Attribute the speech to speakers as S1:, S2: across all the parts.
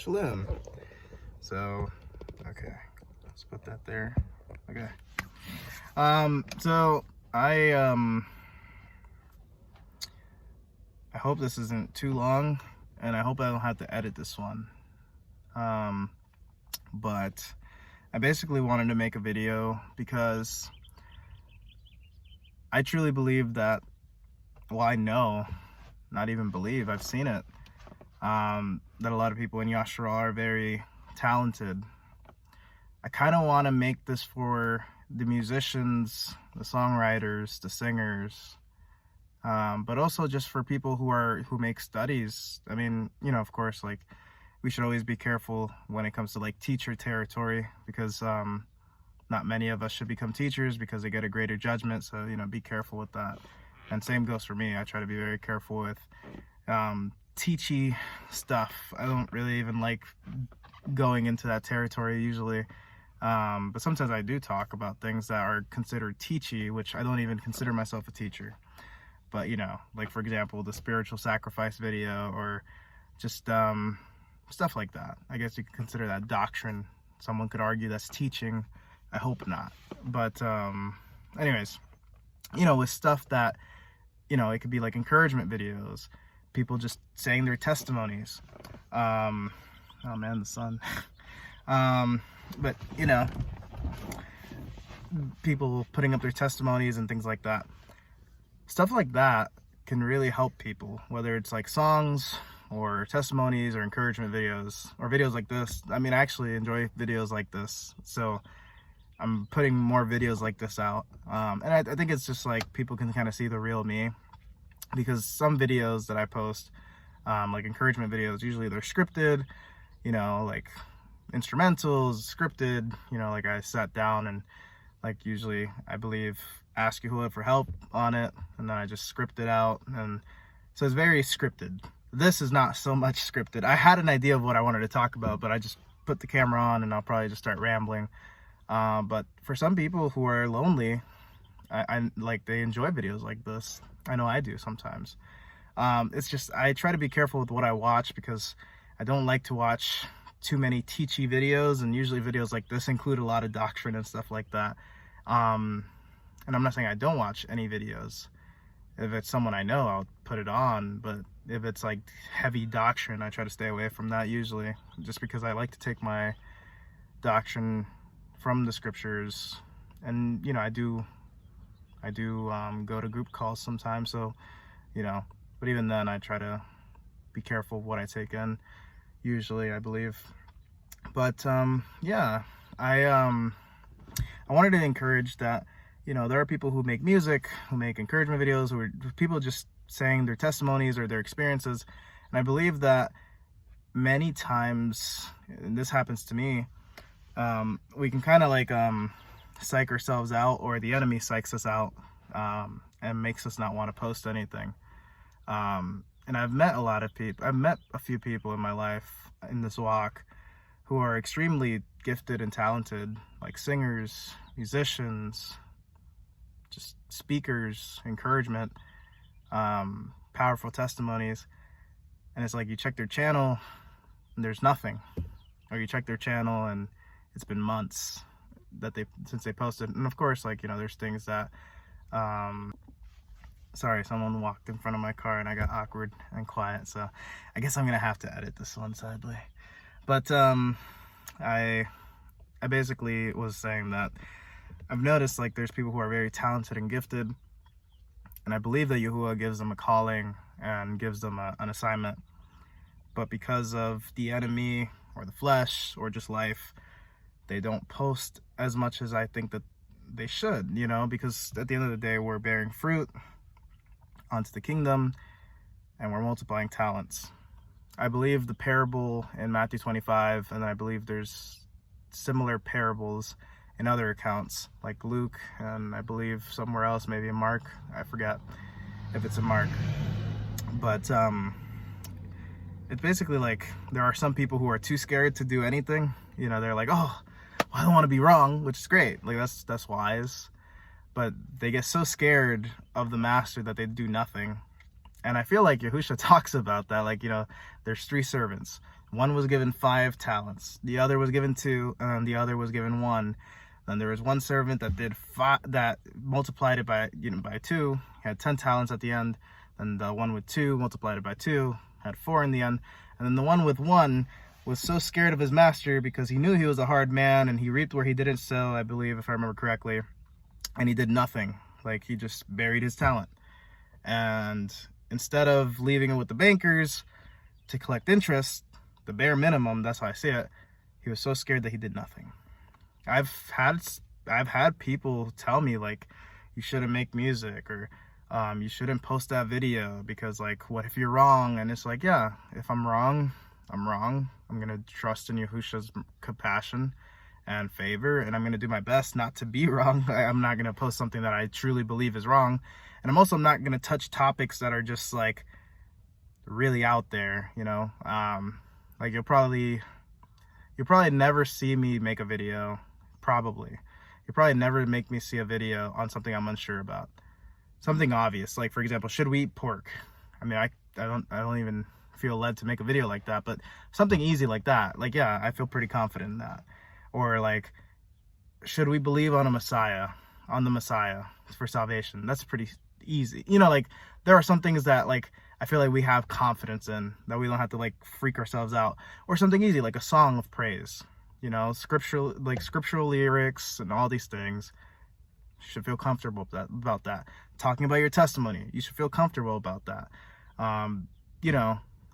S1: Shalum. So, okay, let's put that there. Okay. So I hope this isn't too long, and I hope I don't have to edit this one. But I basically wanted to make a video because I truly believe that, well, I know, not even believe, I've seen it, that a lot of people in YAHUAH are very talented. I kind of want to make this for the musicians, the songwriters, the singers, but also just for people who make studies. I mean, you know, of course, like, we should always be careful when it comes to like teacher territory, because not many of us should become teachers because they get a greater judgment. So, you know, be careful with that. And same goes for me. I try to be very careful with teachy stuff. I don't really even like going into that territory usually. But sometimes I do talk about things that are considered teachy, which I don't even consider myself a teacher. But, you know, like, for example, the spiritual sacrifice video, or just stuff like that. I guess you could consider that doctrine. Someone could argue that's teaching. I hope not. But anyways, you know, with stuff that, you know, it could be like encouragement videos, people just saying their testimonies. Oh man, the sun. But, you know, people putting up their testimonies and things like that. Stuff like that can really help people, whether it's like songs or testimonies or encouragement videos or videos like this. I mean, I actually enjoy videos like this, so I'm putting more videos like this out. And I think it's just like people can kind of see the real me, because some videos that I post, like encouragement videos, usually they're scripted, you know, like instrumentals, scripted, you know, like I sat down and, like, usually I believe ask YAHUAH for help on it, and then I just script it out, and so it's very scripted. This is not so much scripted. I had an idea of what I wanted to talk about, but I just put the camera on and I'll probably just start rambling. But for some people who are lonely, I like, they enjoy videos like this. I know I do sometimes. It's just, I try to be careful with what I watch, because I don't like to watch too many teachy videos, and usually videos like this include a lot of doctrine and stuff like that. And I'm not saying I don't watch any videos. If it's someone I know, I'll put it on, but if it's like heavy doctrine, I try to stay away from that usually, just because I like to take my doctrine from the scriptures. And, you know, I do go to group calls sometimes, so, you know, but even then I try to be careful of what I take in, usually, I believe. But yeah, I wanted to encourage that, you know, there are people who make music, who make encouragement videos, who are people just saying their testimonies or their experiences. And I believe that many times, and this happens to me, we can kind of like psych ourselves out, or the enemy psychs us out, and makes us not want to post anything. And I've met a lot of people, I've met a few people in my life in this walk who are extremely gifted and talented, like singers, musicians, just speakers, encouragement, powerful testimonies. And it's like, you check their channel and there's nothing, or you check their channel and it's been months that since they posted. And of course, like, you know, there's things that sorry, someone walked in front of my car and I got awkward and quiet, so I guess I'm gonna have to edit this one, sadly. But I basically was saying that I've noticed, like, there's people who are very talented and gifted, and I believe that YAHUAH gives them a calling and gives them an assignment. But because of the enemy or the flesh or just life, they don't post as much as I think that they should, you know, because at the end of the day, we're bearing fruit onto the kingdom and we're multiplying talents. I believe the parable in Matthew 25, and I believe there's similar parables in other accounts like Luke, and I believe somewhere else, maybe in Mark. I forget if it's in Mark. But it's basically like, there are some people who are too scared to do anything. You know, they're like, oh, well, I don't want to be wrong, which is great. Like, that's wise. But they get so scared of the master that they do nothing. And I feel like Yahushua talks about that. Like, you know, there's three servants. One was given 5 talents, the other was given 2, and then the other was given 1. Then there was one servant that did 5, that multiplied it by, by 2, had 10 talents at the end. Then the one with 2 multiplied it by 2, had 4 in the end. And then the one with 1 was so scared of his master because he knew he was a hard man and he reaped where he didn't sow, I believe, if I remember correctly. And he did nothing. Like, he just buried his talent. And instead of leaving it with the bankers to collect interest, the bare minimum, that's how I see it, he was so scared that he did nothing. I've had people tell me, like, you shouldn't make music, or you shouldn't post that video because, like, what if you're wrong? And it's like, yeah, if I'm wrong, I'm wrong. I'm gonna trust in Yahusha's compassion and favor, and I'm gonna do my best not to be wrong. I'm not gonna post something that I truly believe is wrong, and I'm also not gonna touch topics that are just like really out there, like you'll probably never see me make a video. You'll probably never make me see a video on something I'm unsure about, something obvious, like, for example, should we eat pork? I mean, I don't even feel led to make a video like that, but something easy like that, like, yeah, I feel pretty confident in that. Or like, should we believe on the Messiah for salvation? That's pretty easy. Like, there are some things that, like, I feel like we have confidence in, that we don't have to, like, freak ourselves out. Or something easy, like a song of praise, scriptural lyrics and all these things. You should feel comfortable about that. Talking about your testimony, you should feel comfortable about that.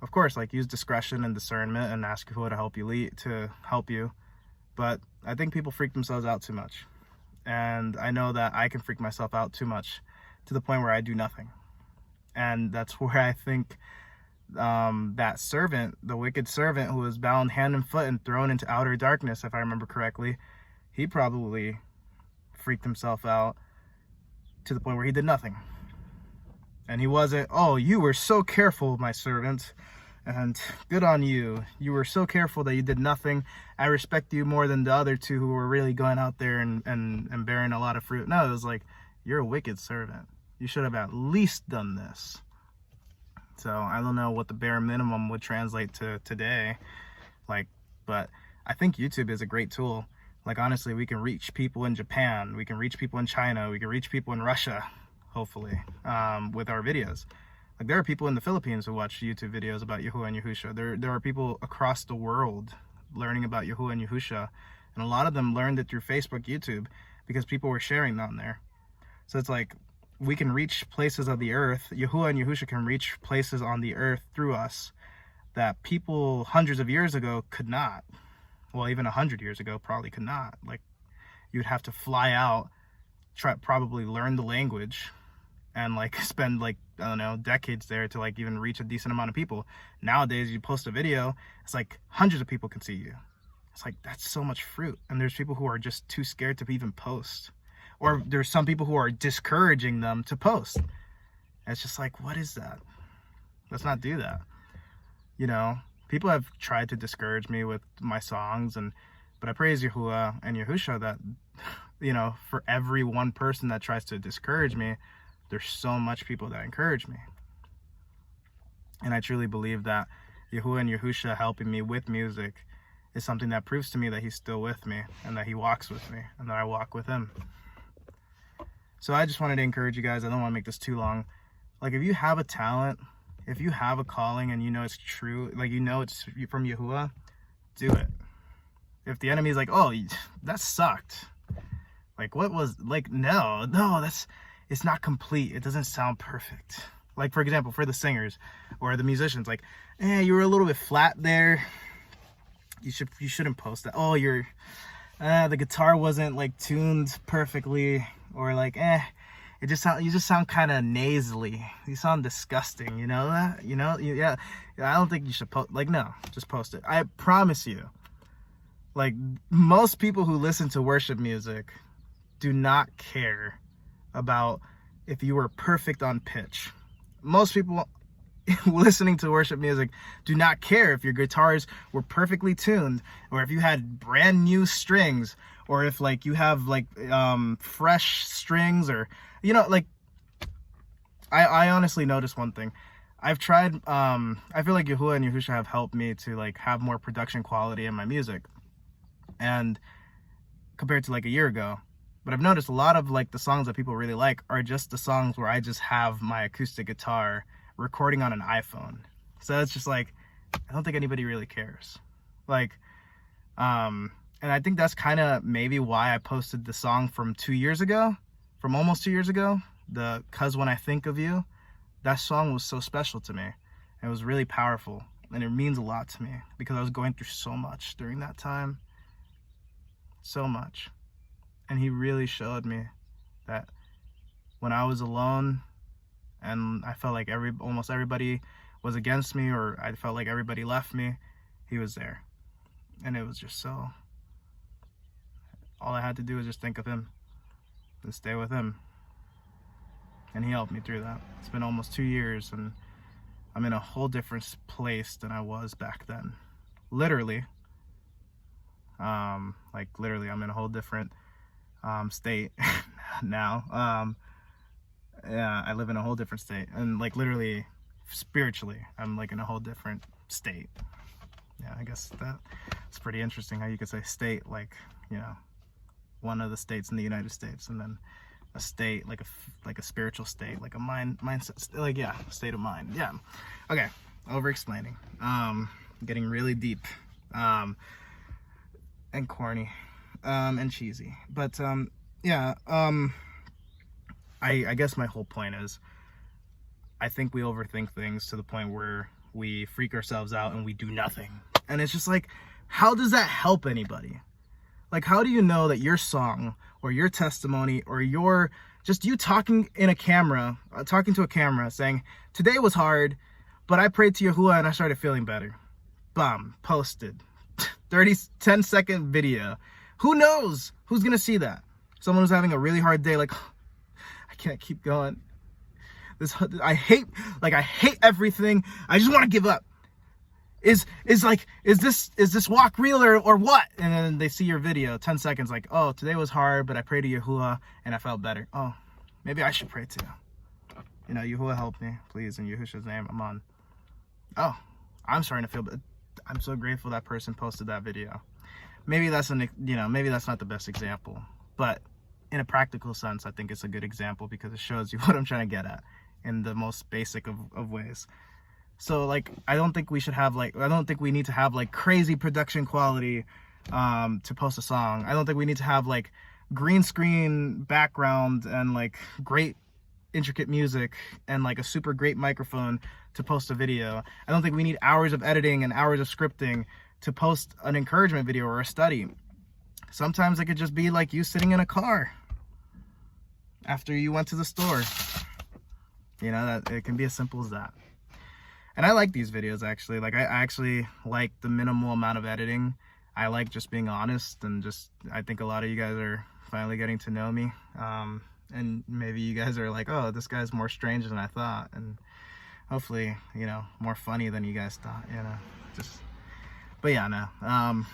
S1: Of course, like, use discretion and discernment and ask who to help you. But I think people freak themselves out too much. And I know that I can freak myself out too much to the point where I do nothing. And that's where I think that servant, the wicked servant who was bound hand and foot and thrown into outer darkness, if I remember correctly, he probably freaked himself out to the point where he did nothing. And he wasn't, oh, you were so careful, my servant, and good on you. You were so careful that you did nothing. I respect you more than the other 2 who were really going out there and bearing a lot of fruit. No, it was like, you're a wicked servant. You should have at least done this. So I don't know what the bare minimum would translate to today. But I think YouTube is a great tool. Like, honestly, we can reach people in Japan. We can reach people in China. We can reach people in Russia, hopefully, with our videos. Like, there are people in the Philippines who watch YouTube videos about Yahuwah and Yahusha. There are people across the world learning about Yahuwah and Yahusha. And a lot of them learned it through Facebook, YouTube, because people were sharing them there. So it's like, we can reach places of the earth. Yahuwah and Yahusha can reach places on the earth through us that people hundreds of years ago could not. Well, even 100 years ago probably could not. Like, you'd have to fly out, probably learn the language, and, like, spend, like, I don't know, decades there to, like, even reach a decent amount of people. Nowadays, you post a video, it's like hundreds of people can see you. It's like, that's so much fruit. And there's people who are just too scared to even post. Or there's some people who are discouraging them to post. And it's just like, what is that? Let's not do that. People have tried to discourage me with my songs, but I praise Yahuwah and Yahusha that, for every one person that tries to discourage me, there's so much people that encourage me. And I truly believe that Yahuwah and Yahusha helping me with music is something that proves to me that he's still with me, and that he walks with me, and that I walk with him. So I just wanted to encourage you guys. I don't want to make this too long. Like, if you have a talent, if you have a calling and it's true, like, it's from Yahuwah, do it. If the enemy's like, oh, that sucked. Like, what was, like, no, it's not complete. It doesn't sound perfect. Like, for example, for the singers or the musicians, like, you were a little bit flat there. You shouldn't post that. Oh, the guitar wasn't, like, tuned perfectly. Or, like, you just sound kind of nasally. You sound disgusting, that? Yeah. I don't think you should post, like, no, just post it. I promise you, like, most people who listen to worship music do not care about if you were perfect on pitch. Most people listening to worship music do not care if your guitars were perfectly tuned, or if you had brand new strings, or if, like, you have, like, fresh strings, or, like, I honestly noticed one thing. I've tried, I feel like Yahuwah and Yahusha have helped me to like have more production quality in my music, and compared to like a year ago. But I've noticed a lot of like the songs that people really like are just the songs where I just have my acoustic guitar recording on an iPhone. So it's just like, I don't think anybody really cares. Like, and I think that's kind of maybe why I posted the song from almost 2 years ago, the "'Cause When I Think of You." That song was so special to me. It was really powerful, and it means a lot to me because I was going through so much during that time. So much. And he really showed me that when I was alone and I felt like almost everybody was against me, or I felt like everybody left me, he was there. And it was just so, all I had to do was just think of him and stay with him. And he helped me through that. It's been almost 2 years, and I'm in a whole different place than I was back then. Literally. Like literally, I'm in a whole different state now. Yeah, I live in a whole different state, and like literally, spiritually, I'm like in a whole different state. Yeah, I guess that's pretty interesting how you could say state, like, you know, one of the states in the United States, and then a state, like a spiritual state, like a mindset, like, yeah, state of mind. Yeah. Okay. Over explaining. Getting really deep, and corny, and cheesy. But, yeah, I guess my whole point is, I think we overthink things to the point where we freak ourselves out and we do nothing. And it's just like, how does that help anybody? Like, how do you know that your song or your testimony or just you talking in a camera, talking to a camera saying, today was hard, but I prayed to Yahuwah and I started feeling better. Bam, posted. 10-second video. Who knows who's going to see that? Someone who's having a really hard day, like, I can't keep going. I hate everything. I just want to give up. Is this walk real or what? And then they see your video, 10 seconds, like, oh, today was hard, but I prayed to Yahuwah and I felt better. Oh, maybe I should pray too. You know, Yahuwah help me, please, in Yahusha's name. I'm on. Oh, I'm starting to feel bad. I'm so grateful that person posted that video. Maybe that's maybe that's not the best example, but in a practical sense, I think it's a good example because it shows you what I'm trying to get at in the most basic of ways. So, like, I don't think we need to have like crazy production quality to post a song. I don't think we need to have like green screen background and like great intricate music and like a super great microphone to post a video. I don't think we need hours of editing and hours of scripting to post an encouragement video or a study. Sometimes it could just be like you sitting in a car after you went to the store. You know, that it can be as simple as that. And I like these videos, actually. Like, I actually like the minimal amount of editing. I like just being honest, and I think a lot of you guys are finally getting to know me. And maybe you guys are like, oh, this guy's more strange than I thought. And hopefully, you know, more funny than you guys thought, you know. But yeah, no.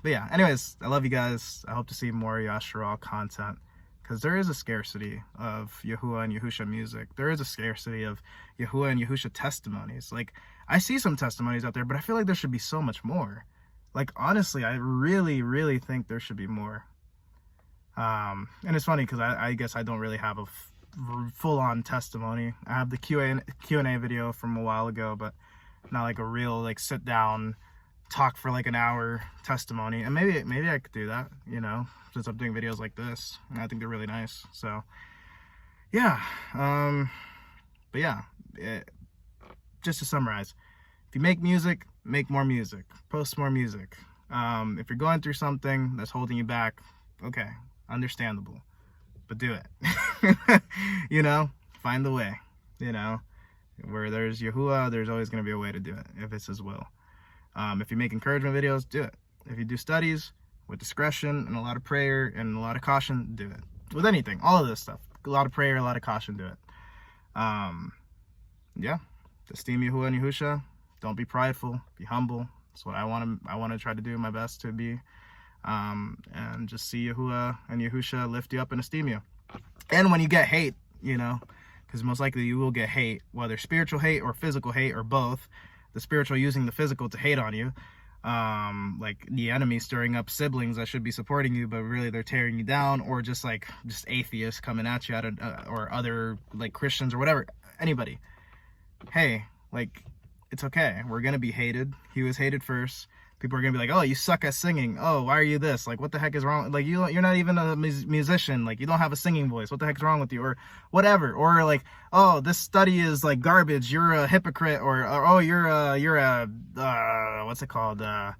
S1: But yeah, anyways, I love you guys. I hope to see more YAHUAH content, because there is a scarcity of Yahuwah and Yahusha music. There is a scarcity of Yahuwah and Yahusha testimonies. Like, I see some testimonies out there, but I feel like there should be so much more. Like, honestly, I really, really think there should be more. And it's funny because I guess I don't really have a full-on testimony. I have the Q&A video from a while ago, but not like a real, like, sit-down, talk for like an hour testimony. And maybe I could do that, you know, since I'm doing videos like this, and I think they're really nice. So yeah, but yeah, just to summarize, if you make music, make more music, post more music. If you're going through something that's holding you back, okay, understandable, but do it. You know, find the way. You know, where there's Yahuwah, there's always going to be a way to do it if it's his will. If you make encouragement videos, do it. If you do studies with discretion and a lot of prayer and a lot of caution, do it. With anything, all of this stuff, a lot of prayer, a lot of caution, do it. Yeah, esteem Yahuwah and Yahusha. Don't be prideful, be humble. That's what I want to try to do my best to be. And just see Yahuwah and Yahusha lift you up and esteem you. And when you get hate, you know, because most likely you will get hate, whether spiritual hate or physical hate or both. The spiritual using the physical to hate on you, like the enemy stirring up siblings that should be supporting you, but really they're tearing you down, or just atheists coming at you or other like Christians or whatever, anybody. Hey, like, it's okay. We're gonna be hated. He was hated first. People are gonna be like, oh, you suck at singing. Oh, why are you this? Like, what the heck is wrong? Like, you're not even a musician. Like, you don't have a singing voice. What the heck's wrong with you? Or whatever. Or like, oh, this study is like garbage. You're a hypocrite. Or oh, you're a what's it called? I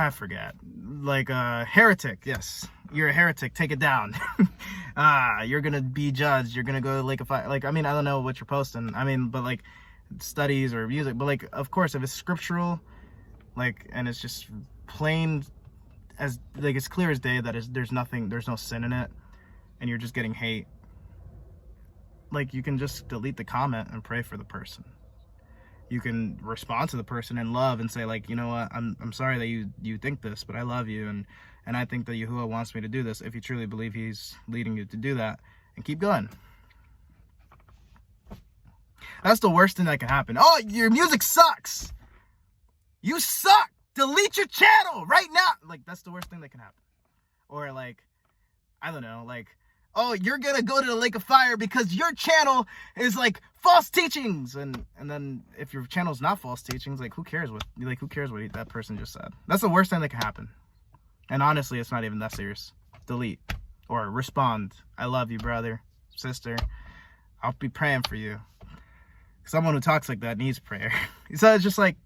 S1: forget. Like a heretic. Yes, you're a heretic. Take it down. You're gonna be judged. You're gonna go to Lake of Fire. Like, I mean, I don't know what you're posting. I mean, but like studies or music. But like, of course, if it's scriptural, like, and it's just plain as like it's clear as day that there's no sin in it, and you're just getting hate, like, you can just delete the comment and pray for the person. You can respond to the person in love and say, like, you know what, I'm sorry that you think this, but I love you, and I think that Yahuwah wants me to do this, if you truly believe he's leading you to do that, and keep going. That's the worst thing that can happen. Oh, your music sucks. You suck. Delete your channel right now. Like, that's the worst thing that can happen. Or like, I don't know, like, oh, you're gonna go to the Lake of Fire because your channel is like false teachings, and then if your channel's not false teachings, like, who cares what that person just said? That's the worst thing that can happen. And honestly, it's not even that serious. Delete or respond. I love you, brother, sister. I'll be praying for you. Someone who talks like that needs prayer. So it's just like,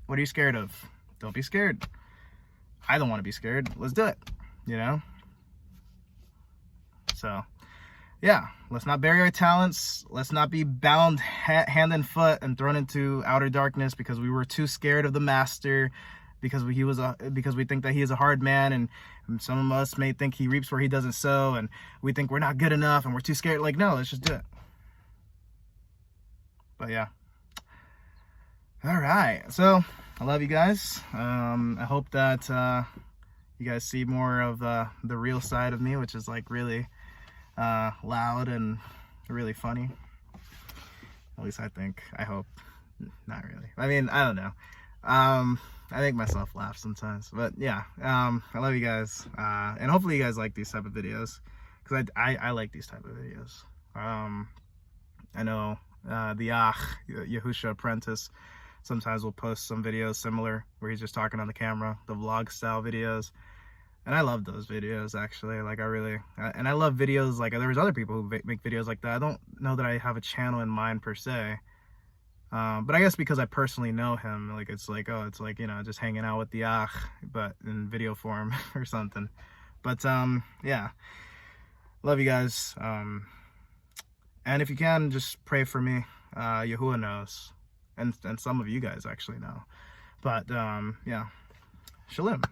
S1: what are you scared of? Don't be scared. I don't want to be scared. Let's do it, you know? So, yeah, let's not bury our talents. Let's not be bound hand and foot and thrown into outer darkness because we were too scared of the master, because we think that he is a hard man, and some of us may think he reaps where he doesn't sow, and we think we're not good enough and we're too scared. Like, no, let's just do it. But yeah. All right, so I love you guys. I hope that you guys see more of the real side of me, which is like really loud and really funny. At least I think. I hope. Not really. I mean, I don't know. I make myself laugh sometimes. But yeah, I love you guys. And hopefully you guys like these type of videos, because I like these type of videos. I know the YAHUAH apprentice sometimes will post some videos similar where he's just talking on the camera, the vlog style videos, and I love those videos, actually. Like, I love videos like, there was other people who make videos like that. I don't know that I have a channel in mind per se, but I guess because I personally know him, like, it's like, oh, it's like, you know, just hanging out with the YAH, but in video form or something. But yeah, love you guys. And if you can, just pray for me. Yahuwah knows. And some of you guys actually know. But yeah, Shalom.